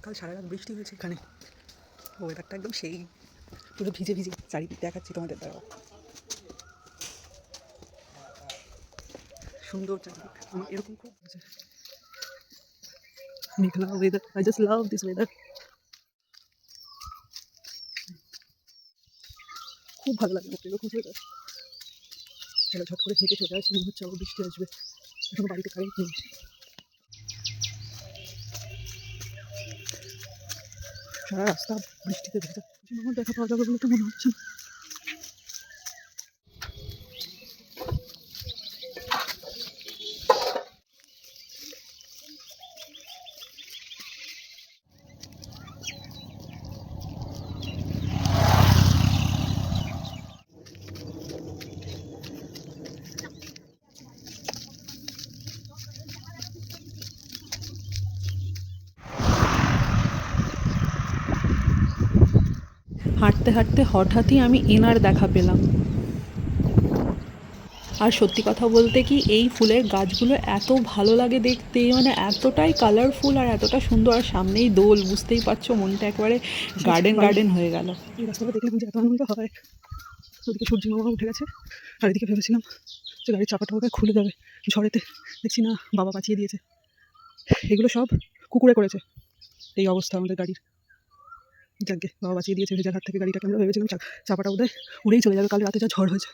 কাল সারা রাত বৃষ্টি হয়েছে এখানে, ওয়েদারটা একদম সেই পুরো ভিজে ভিজে। চারিদিক দেখাচ্ছি তোমাদের দ্বারা, সুন্দর চারিদিক। আমার এরকম খুব মেঘলা weather, I just love this weather. খুব ভালো লাগে আমার এরকম ওয়েদার। চলো ঝট করে হেঁটে চলে আসি, মনে হচ্ছে আবার বৃষ্টি আসবে। এখন বাড়িতে কারেন্ট নেই, সারা রাস্তা বৃষ্টিতে ভেজা। আমার দেখা পাওয়া যাবে বলে তো মনে হচ্ছে না। হাঁটতে হাঁটতে হঠাৎই আমি এনার দেখা পেলাম। আর সত্যি কথা বলতে কি, এই ফুলের গাছগুলো এত ভালো লাগে দেখতে, মানে এতটাই কালারফুল আর এতটা সুন্দর। আর সামনেই দোল, বুঝতেই পারছো, মনটা একবারে গার্ডেন গার্ডেন হয়ে গেল। এই রাস্তাটা দেখলাম যে এত আনন্দ হয়। ওদিকে সূর্যি মামা উঠে গেছে, আর এদিকে ভেবেছিলাম যে গাড়ির চাপাটা ওকে খুলে যাবে ঝড়েতে, দেখছি না বাবা বাঁচিয়ে দিয়েছে। এগুলো সব কুকুরে করেছে এই অবস্থা আমাদের গাড়ির। যাকে বাবা বাঁচিয়ে দিয়েছে ভেজার হাত থেকে গাড়িটাকে। আমরা ভেবেছিলাম চাপাটা বোধহয় উড়েই চলে যাবে, কাল রাতে যা ঝড় হয়েছে।